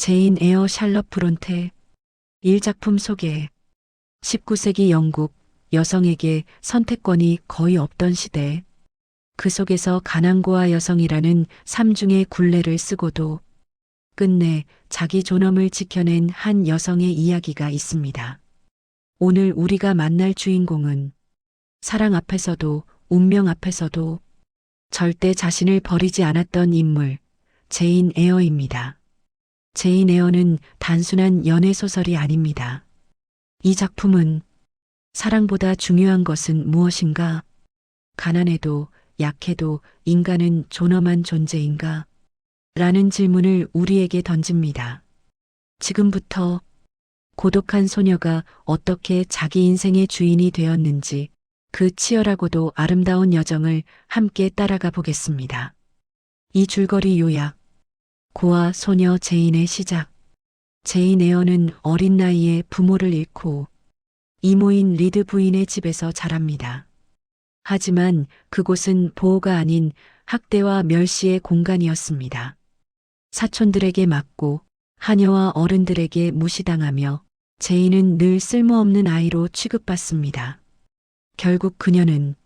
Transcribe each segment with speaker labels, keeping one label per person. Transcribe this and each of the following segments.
Speaker 1: 제인 에어 샬럿 브론테 1작품 소개. 19세기 영국 여성에게 선택권이 거의 없던 시대. 그 속에서 가난고아 여성이라는 삼중의 굴레를 쓰고도 끝내 자기 존엄을 지켜낸 한 여성의 이야기가 있습니다. 오늘 우리가 만날 주인공은 사랑 앞에서도 운명 앞에서도 절대 자신을 버리지 않았던 인물, 제인 에어입니다. 제인 에어는 단순한 연애 소설이 아닙니다. 이 작품은 사랑보다 중요한 것은 무엇인가? 가난해도 약해도 인간은 존엄한 존재인가? 라는 질문을 우리에게 던집니다. 지금부터 고독한 소녀가 어떻게 자기 인생의 주인이 되었는지 그 치열하고도 아름다운 여정을 함께 따라가 보겠습니다. 이 줄거리 요약. 고아 소녀 제인의 시작. 제인 에어는 어린 나이에 부모를 잃고 이모인 리드 부인의 집에서 자랍니다. 하지만 그곳은 보호가 아닌 학대와 멸시의 공간이었습니다. 사촌들에게 맞고 하녀와 어른들에게 무시당하며 제인은 늘 쓸모없는 아이로 취급받습니다. 결국 그녀는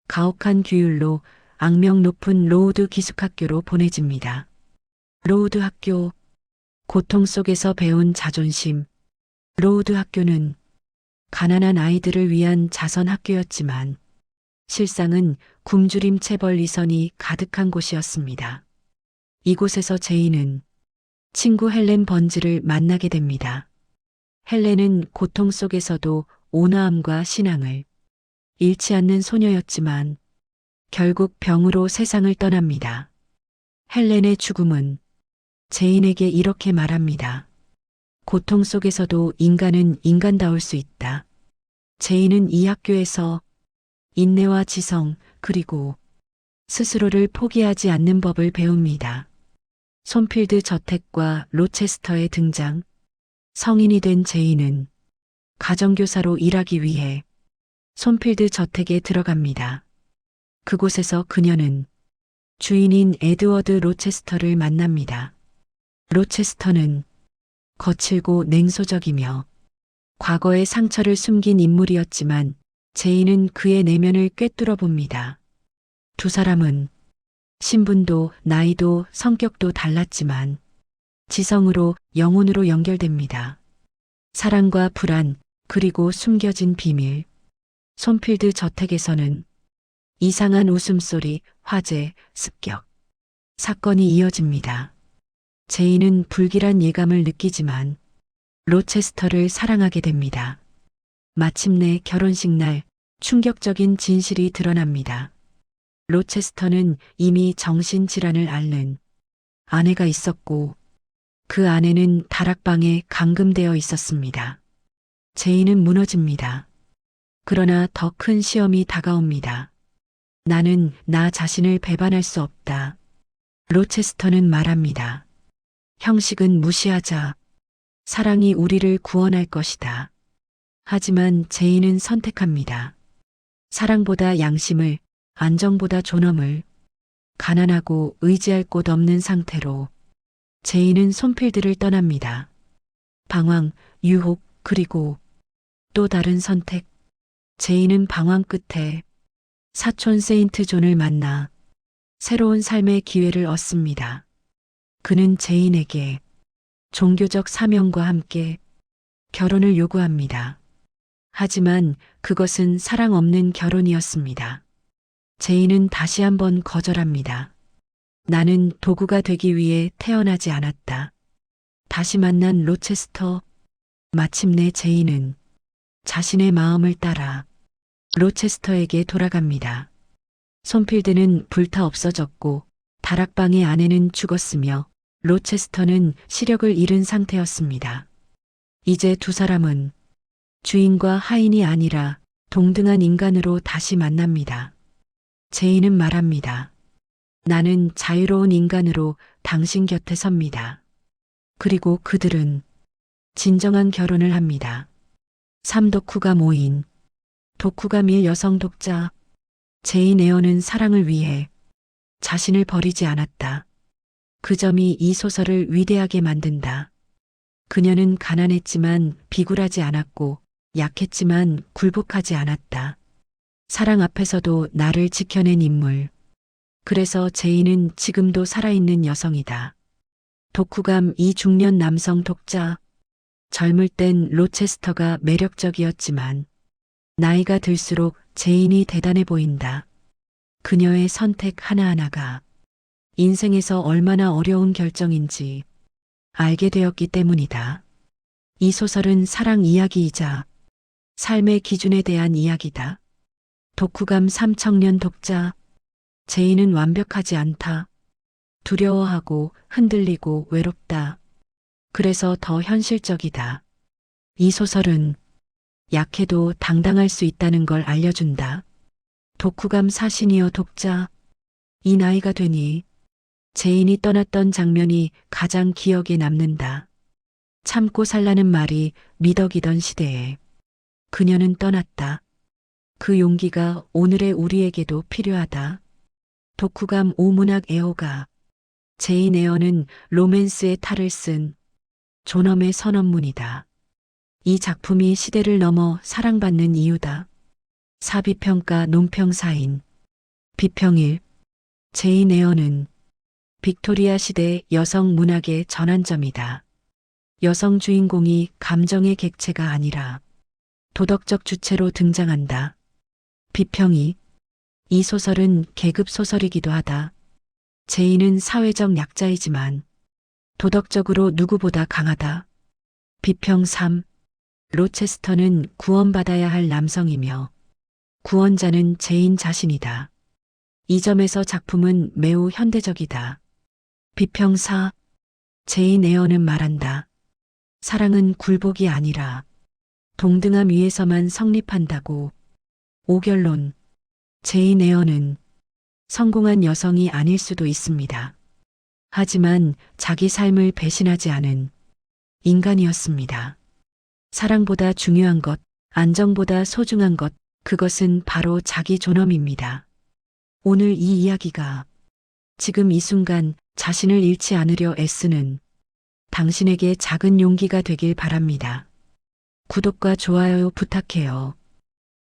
Speaker 1: 가혹한 규율로 악명 높은 로우드 기숙학교로 보내집니다. 로우드 학교, 고통 속에서 배운 자존심. 로우드 학교는 가난한 아이들을 위한 자선 학교였지만 실상은 굶주림 체벌 이선이 가득한 곳이었습니다. 이곳에서 제인은 친구 헬렌 번즈를 만나게 됩니다. 헬렌은 고통 속에서도 온화함과 신앙을 잃지 않는 소녀였지만 결국 병으로 세상을 떠납니다. 헬렌의 죽음은 제인에게 이렇게 말합니다. 고통 속에서도 인간은 인간다울 수 있다. 제인은 이 학교에서 인내와 지성 그리고 스스로를 포기하지 않는 법을 배웁니다. 손필드 저택과 로체스터의 등장. 성인이 된 제인은 가정교사로 일하기 위해 손필드 저택에 들어갑니다. 그곳에서 그녀는 주인인 에드워드 로체스터를 만납니다. 로체스터는 거칠고 냉소적이며 과거의 상처를 숨긴 인물이었지만 제인은 그의 내면을 꿰뚫어 봅니다. 두 사람은 신분도 나이도 성격도 달랐지만 지성으로 영혼으로 연결됩니다. 사랑과 불안 그리고 숨겨진 비밀. 손필드 저택에서는 이상한 웃음소리, 화재, 습격, 사건이 이어집니다. 제인은 불길한 예감을 느끼지만 로체스터를 사랑하게 됩니다. 마침내 결혼식 날 충격적인 진실이 드러납니다. 로체스터는 이미 정신질환을 앓는 아내가 있었고 그 아내는 다락방에 감금되어 있었습니다. 제인은 무너집니다. 그러나 더 큰 시험이 다가옵니다. 나는 나 자신을 배반할 수 없다. 로체스터는 말합니다. 형식은 무시하자. 사랑이 우리를 구원할 것이다. 하지만 제인은 선택합니다. 사랑보다 양심을, 안정보다 존엄을. 가난하고 의지할 곳 없는 상태로 제인은 손필드를 떠납니다. 방황, 유혹, 그리고 또 다른 선택. 제인은 방황 끝에 사촌 세인트 존을 만나 새로운 삶의 기회를 얻습니다. 그는 제인에게 종교적 사명과 함께 결혼을 요구합니다. 하지만 그것은 사랑 없는 결혼이었습니다. 제인은 다시 한번 거절합니다. 나는 도구가 되기 위해 태어나지 않았다. 다시 만난 로체스터. 마침내 제인은 자신의 마음을 따라 로체스터에게 돌아갑니다. 손필드는 불타 없어졌고 다락방의 아내는 죽었으며 로체스터는 시력을 잃은 상태였습니다. 이제 두 사람은 주인과 하인이 아니라 동등한 인간으로 다시 만납니다. 제인은 말합니다. 나는 자유로운 인간으로 당신 곁에 섭니다. 그리고 그들은 진정한 결혼을 합니다. 3덕후가 모인 덕후가 밀 여성 독자. 제인 에어는 사랑을 위해 자신을 버리지 않았다. 그 점이 이 소설을 위대하게 만든다. 그녀는 가난했지만 비굴하지 않았고 약했지만 굴복하지 않았다. 사랑 앞에서도 나를 지켜낸 인물. 그래서 제인은 지금도 살아있는 여성이다. 독후감 이 중년 남성 독자. 젊을 땐 로체스터가 매력적이었지만 나이가 들수록 제인이 대단해 보인다. 그녀의 선택 하나하나가 인생에서 얼마나 어려운 결정인지 알게 되었기 때문이다. 이 소설은 사랑 이야기이자 삶의 기준에 대한 이야기다. 독후감 3청년 독자. 제인은 완벽하지 않다. 두려워하고 흔들리고 외롭다. 그래서 더 현실적이다. 이 소설은 약해도 당당할 수 있다는 걸 알려준다. 독후감 사신이여 독자. 이 나이가 되니 제인이 떠났던 장면이 가장 기억에 남는다. 참고 살라는 말이 미덕이던 시대에 그녀는 떠났다. 그 용기가 오늘의 우리에게도 필요하다. 독후감 오문학 애호가. 제인 에어는 로맨스의 탈을 쓴 존엄의 선언문이다. 이 작품이 시대를 넘어 사랑받는 이유다. 사비평가 논평사인. 비평일. 제인 에어는 빅토리아 시대 여성 문학의 전환점이다. 여성 주인공이 감정의 객체가 아니라 도덕적 주체로 등장한다. 비평이. 이 소설은 계급 소설이기도 하다. 제인은 사회적 약자이지만 도덕적으로 누구보다 강하다. 비평 3. 로체스터는 구원받아야 할 남성이며 구원자는 제인 자신이다. 이 점에서 작품은 매우 현대적이다. 비평 4. 제인 에어는 말한다. 사랑은 굴복이 아니라 동등함 위에서만 성립한다고. 오결론. 제인 에어는 성공한 여성이 아닐 수도 있습니다. 하지만 자기 삶을 배신하지 않은 인간이었습니다. 사랑보다 중요한 것, 안정보다 소중한 것, 그것은 바로 자기 존엄입니다. 오늘 이 이야기가 지금 이 순간 자신을 잃지 않으려 애쓰는 당신에게 작은 용기가 되길 바랍니다. 구독과 좋아요 부탁해요.